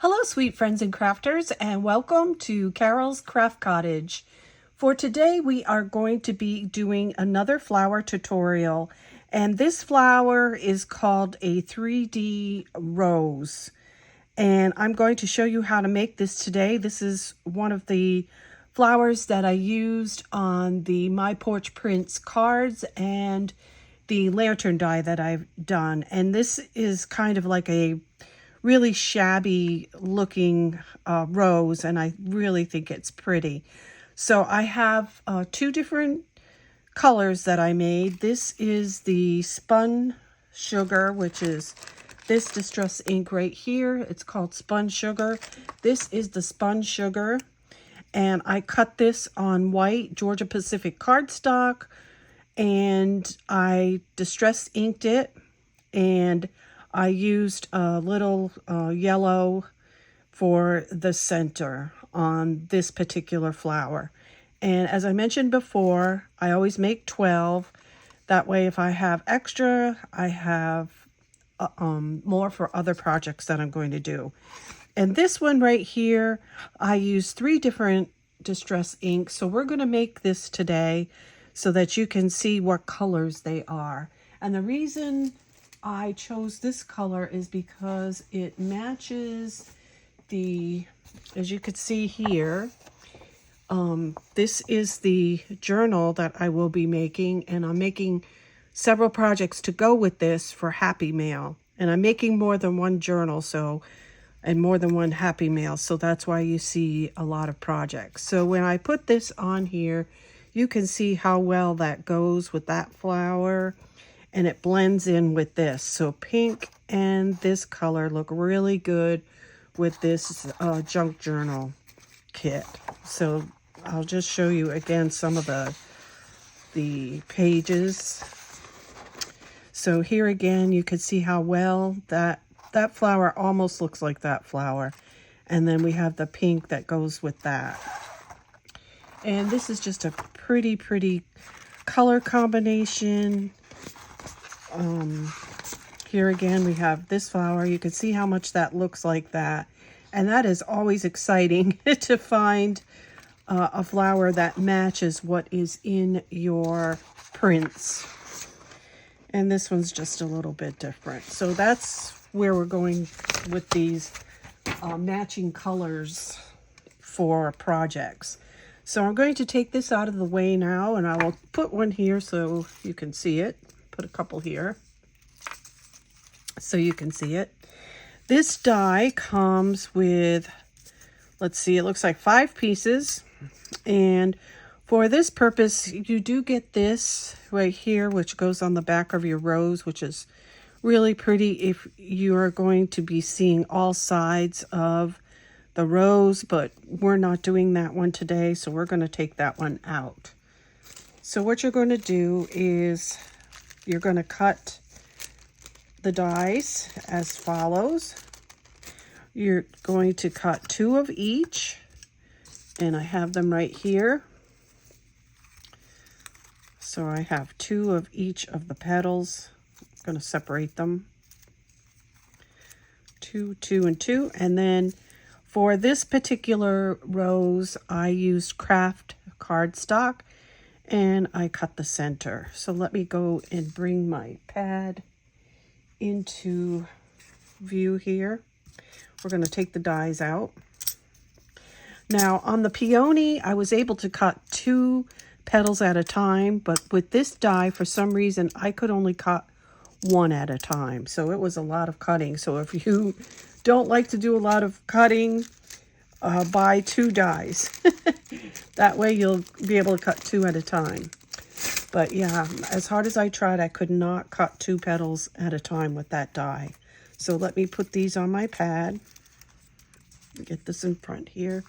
Hello, sweet friends and crafters, and welcome to Carol's Craft Cottage. For today, we are going to be doing another flower tutorial, and this flower is called a 3D rose. And I'm going to show you how to make this today. This is one of the flowers that I used on the My Porch Prints cards and the lantern die that I've done. And this is kind of like a really shabby looking rose, and I really think it's pretty. So I have two different colors that I made. This is the Spun Sugar, which is this distress ink right here. It's called Spun Sugar. This is the Spun Sugar, and I cut this on white Georgia Pacific cardstock, and I distress inked it, and I used a little yellow for the center on this particular flower. And as I mentioned before, I always make 12. That way, if I have extra, I have more for other projects that I'm going to do. And this one right here, I used 3 different distress inks. So we're going to make this today so that you can see what colors they are. And the reason I chose this color is because it matches the, as you can see here, this is the journal that I will be making, and I'm making several projects to go with this for Happy Mail. And I'm making more than one journal, and more than one Happy Mail, so that's why you see a lot of projects. So when I put this on here, you can see how well that goes with that flower. And it blends in with this. So pink and this color look really good with this junk journal kit. So I'll just show you again some of the pages. So here again, you can see how well that flower almost looks like that flower. And then we have the pink that goes with that. And this is just a pretty, pretty color combination. Here again, we have this flower. You can see how much that looks like that. And that is always exciting to find a flower that matches what is in your prints. And this one's just a little bit different. So that's where we're going with these matching colors for projects. So I'm going to take this out of the way now, and I will put one here so you can see it. Put a couple here so you can see it. This die comes with, let's see, it looks like 5 pieces. And for this purpose, you do get this right here, which goes on the back of your rose, which is really pretty if you are going to be seeing all sides of the rose, but we're not doing that one today, so we're going to take that one out. So what you're going to do is you're going to cut the dies as follows. You're going to cut 2 of each, and I have them right here. So I have 2 of each of the petals. I'm going to separate them. 2, 2, and 2. And then for this particular rose, I used craft cardstock, and I cut the center. So let me go and bring my pad into view here. We're going to take the dies out. Now on the peony, I was able to cut 2 petals at a time, but with this die, for some reason, I could only cut 1 at a time. So it was a lot of cutting. So if you don't like to do a lot of cutting, buy 2 dies. That way you'll be able to cut 2 at a time. But yeah, as hard as I tried, I could not cut 2 petals at a time with that die. So let me put these on my pad. Get this in front here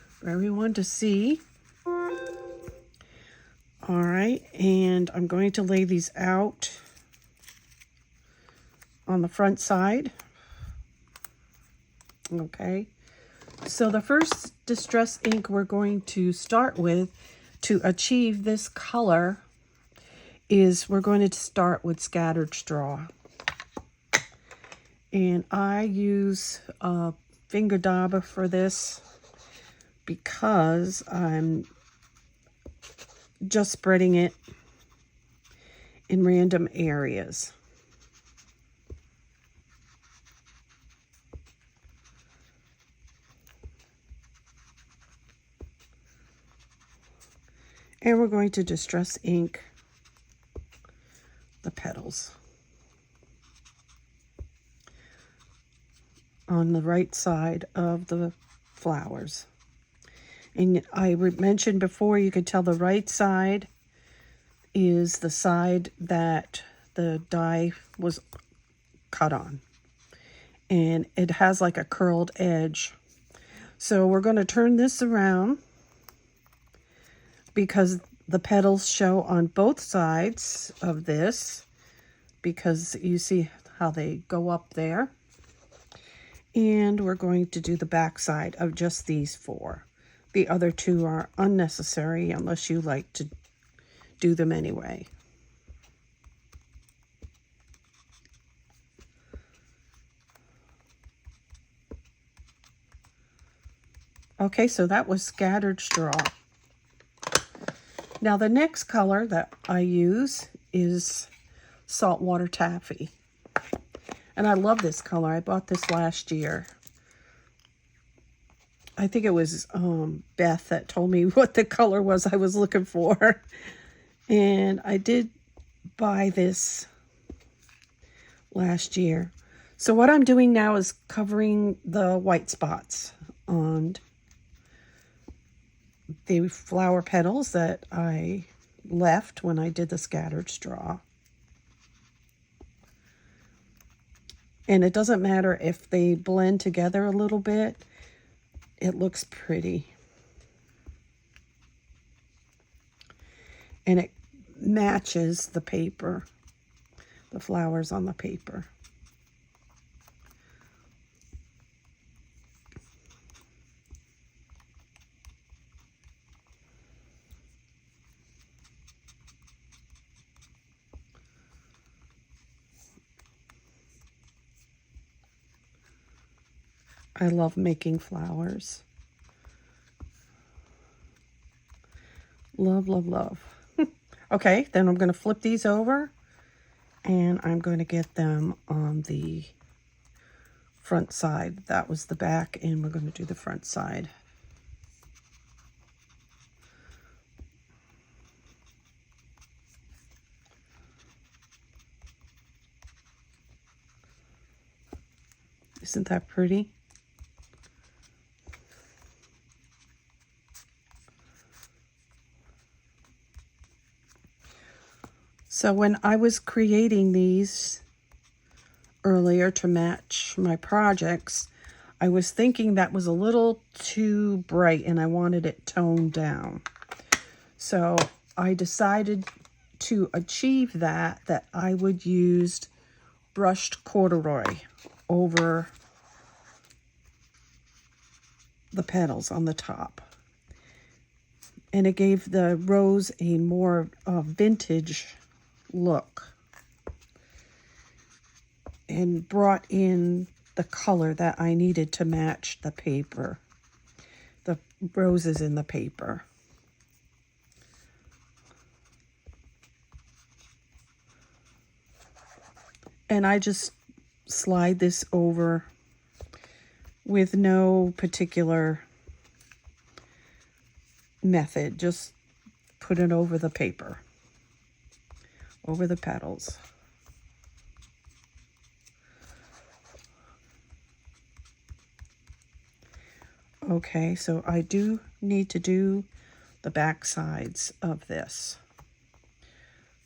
for everyone to see. All right, and I'm going to lay these out on the front side. Okay. So the first distress ink we're going to start with to achieve this color is we're going to start with scattered straw. And I use finger dauber for this because I'm just spreading it in random areas. And we're going to distress ink the petals on the right side of the flowers. And I mentioned before, you could tell the right side is the side that the die was cut on. And it has like a curled edge. So we're going to turn this around because the petals show on both sides of this, because you see how they go up there. And we're going to do the back side of just these 4. The other 2 are unnecessary unless you like to do them anyway. Okay, so that was scattered straw. Now the next color that I use is Saltwater Taffy. And I love this color. I bought this last year. I think it was Beth that told me what the color was I was looking for. And I did buy this last year. So what I'm doing now is covering the white spots on the flower petals that I left when I did the scattered straw. And it doesn't matter if they blend together a little bit, it looks pretty. And it matches the paper, the flowers on the paper. I love making flowers. Love, love, love. Okay, then I'm going to flip these over and I'm going to get them on the front side. That was the back, and we're going to do the front side. Isn't that pretty? So when I was creating these earlier to match my projects, I was thinking that was a little too bright and I wanted it toned down. So I decided to achieve that I would use brushed corduroy over the petals on the top. And it gave the rose a more vintage look and brought in the color that I needed to match the paper, the roses in the paper. And I just slide this over with no particular method, just put it over the paper, over the petals. Okay, so I do need to do the back sides of this.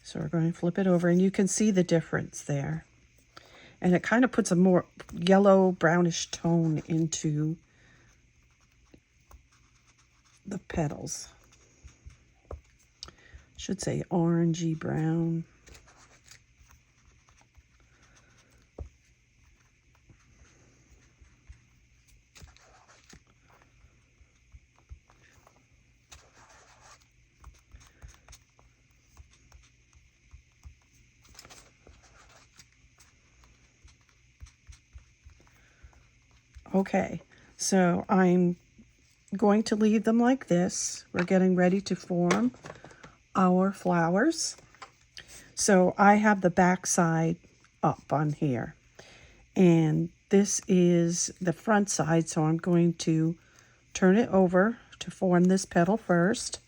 So we're going to flip it over, and you can see the difference there. And it kind of puts a more yellow brownish tone into the petals. Should say orangey brown. Okay, So I'm going to leave them like this. We're getting ready to form our flowers. So I have the back side up on here, and this is the front side, so I'm going to turn it over to form this petal first.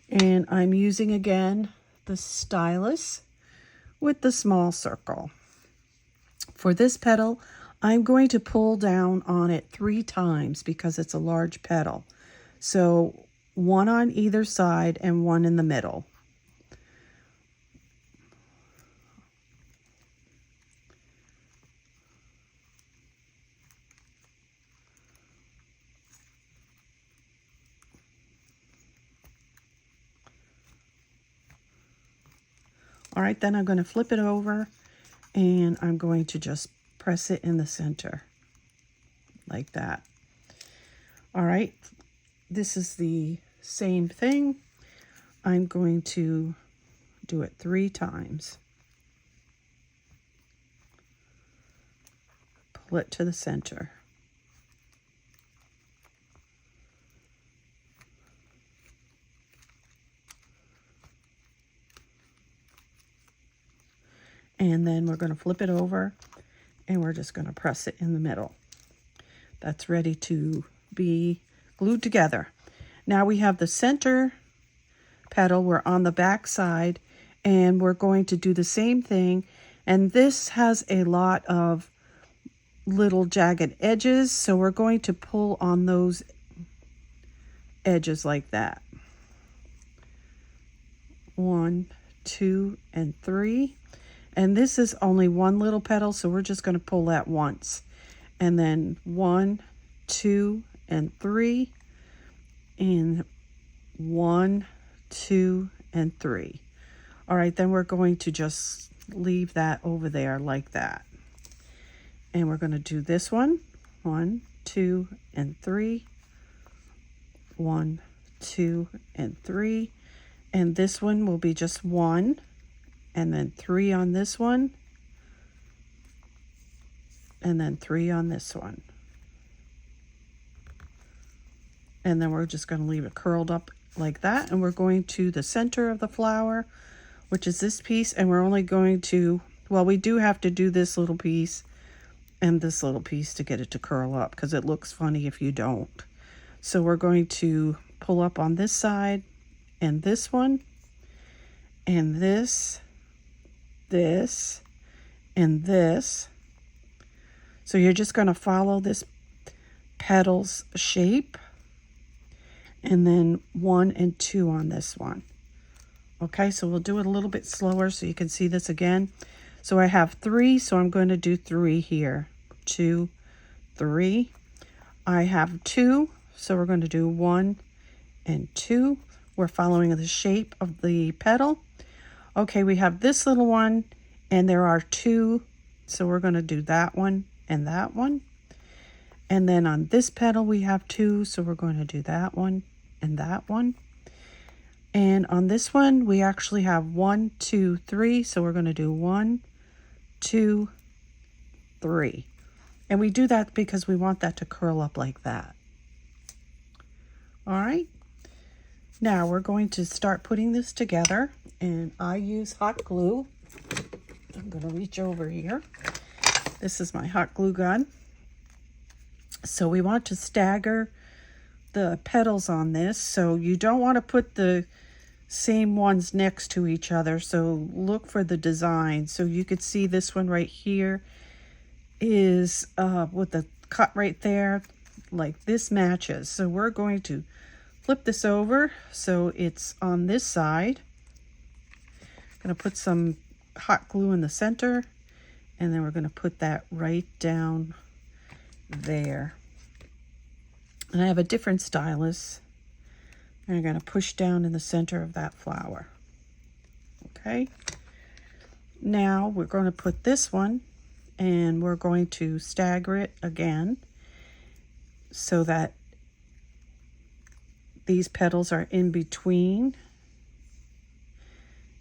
And I'm using again the stylus with the small circle. For this petal, I'm going to pull down on it 3 times because it's a large petal. So 1 on either side and 1 in the middle. All right, then I'm going to flip it over and I'm going to just press it in the center like that. All right, this is the same thing. I'm going to do it 3 times. Pull it to the center. And then we're going to flip it over and we're just going to press it in the middle. That's ready to be glued together. Now we have the center petal. We're on the back side and we're going to do the same thing. And this has a lot of little jagged edges, so we're going to pull on those edges like that. 1, 2, and 3. And this is only 1 little petal, so we're just going to pull that once. And then 1, 2, and 3. And 1, 2, and 3. All right, then we're going to just leave that over there like that. And we're going to do this one. 1, 2, and 3. 1, 2, and 3. And this one will be just 1. And then 3 on this one, and then 3 on this one. And then we're just going to leave it curled up like that, and we're going to the center of the flower, which is this piece, and we're only going to, well, we do have to do this little piece and this little piece to get it to curl up, because it looks funny if you don't. So we're going to pull up on this side, and this one, and this, and this. So you're just going to follow this petal's shape, and then 1 and 2 on this one. Okay, so we'll do it a little bit slower so you can see this again. So I have 3, so I'm going to do 3 here. 2, 3. I have 2, so we're going to do 1 and 2. We're following the shape of the petal. Okay, we have this little one, and there are 2, so we're going to do that one and that one. And then on this petal we have 2, so we're going to do that one and that one. And on this one we actually have 1, 2, 3, so we're going to do 1, 2, 3. And we do that because we want that to curl up like that. All right. Now we're going to start putting this together, and I use hot glue. I'm going to reach over here. This is my hot glue gun. So we want to stagger the petals on this, so you don't want to put the same ones next to each other, so look for the design. So you could see this one right here is with the cut right there, like this matches. So we're going to flip this over so it's on this side. I'm going to put some hot glue in the center, and then we're going to put that right down there. And I have a different stylus, and I'm going to push down in the center of that flower. Okay. Now we're going to put this one, and we're going to stagger it again so that these petals are in between.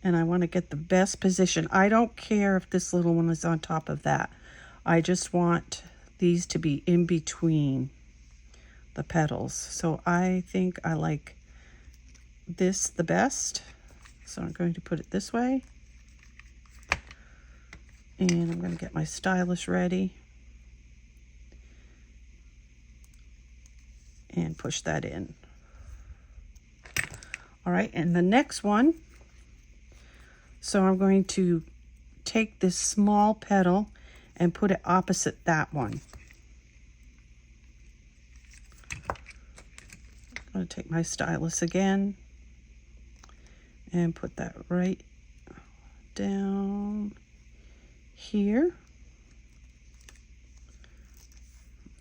And I want to get the best position. I don't care if this little one is on top of that. I just want these to be in between. the petals. So I think I like this the best. So I'm going to put it this way. And I'm going to get my stylus ready. And push that in. All right, and the next one, so I'm going to take this small petal and put it opposite that one. I'm going to take my stylus again and put that right down here.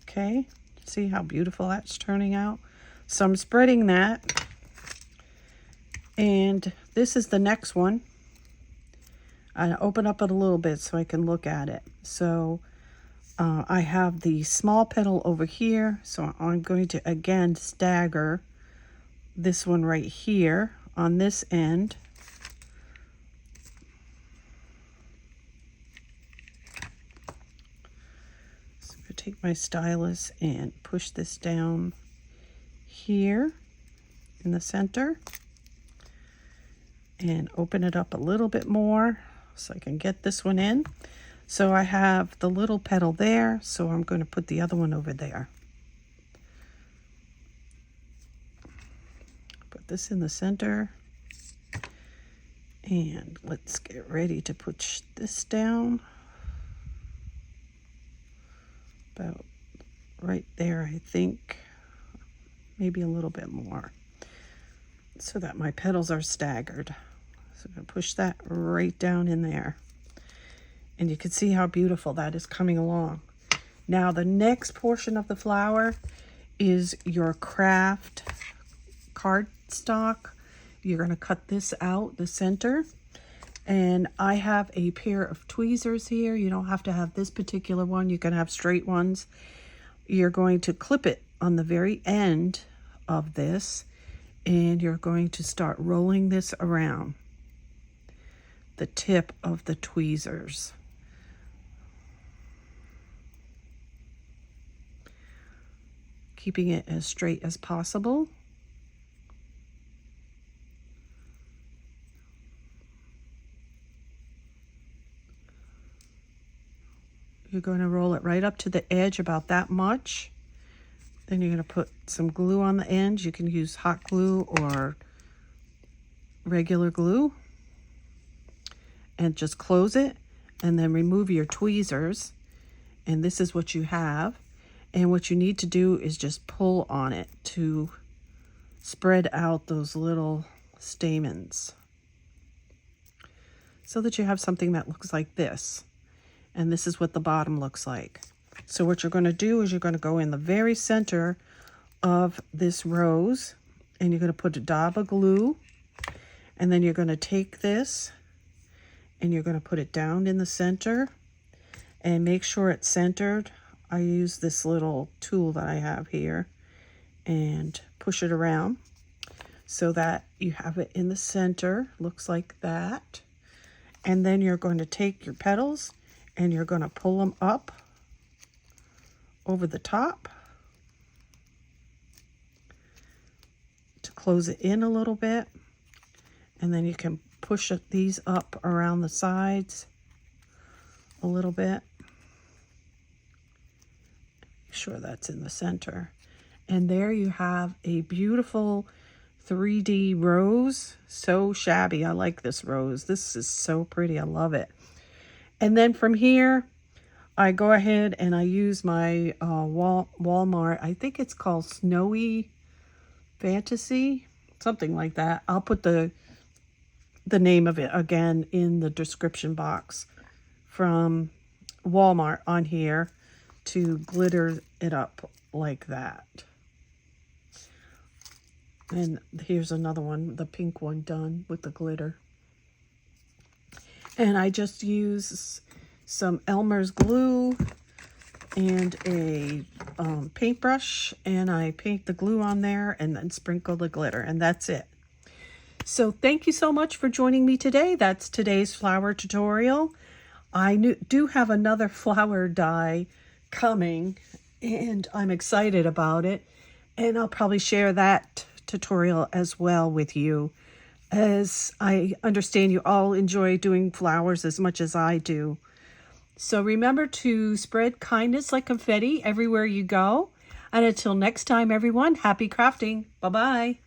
Okay, see how beautiful that's turning out? So I'm spreading that. And this is the next one. I open up it a little bit so I can look at it. So I have the small petal over here. So I'm going to again stagger this one right here on this end. So I'm going to take my stylus and push this down here in the center. And open it up a little bit more so I can get this one in. So I have the little petal there, so I'm going to put the other one over there. Put this in the center. And let's get ready to push this down. About right there, I think. Maybe a little bit more. So that my petals are staggered. So I'm going to push that right down in there. And you can see how beautiful that is coming along. Now the next portion of the flower is your craft cardstock. You're going to cut this out, the center. And I have a pair of tweezers here. You don't have to have this particular one. You can have straight ones. You're going to clip it on the very end of this. And you're going to start rolling this around the tip of the tweezers. Keeping it as straight as possible. You're going to roll it right up to the edge about that much. Then you're going to put some glue on the end. You can use hot glue or regular glue. And just close it and then remove your tweezers. And this is what you have. And what you need to do is just pull on it to spread out those little stamens. So that you have something that looks like this. And this is what the bottom looks like. So what you're going to do is you're going to go in the very center of this rose. And you're going to put a dab of glue. And then you're going to take this. And you're going to put it down in the center and make sure it's centered. I use this little tool that I have here and push it around so that you have it in the center. Looks like that. And then you're going to take your petals and you're going to pull them up over the top to close it in a little bit. And then you can push these up around the sides a little bit. Make sure that's in the center. And there you have a beautiful 3D rose. So shabby. I like this rose. This is so pretty. I love it. And then from here, I go ahead and I use my Walmart. I think it's called Snowy Fantasy. Something like that. I'll put the name of it again in the description box from Walmart on here to glitter it up like that. And here's another one, the pink one done with the glitter. And I just use some Elmer's glue and a paintbrush, and I paint the glue on there and then sprinkle the glitter, and that's it. So thank you so much for joining me today. That's today's flower tutorial. I do have another flower die coming, and I'm excited about it. And I'll probably share that tutorial as well with you, as I understand you all enjoy doing flowers as much as I do. So remember to spread kindness like confetti everywhere you go. And until next time, everyone, happy crafting. Bye-bye.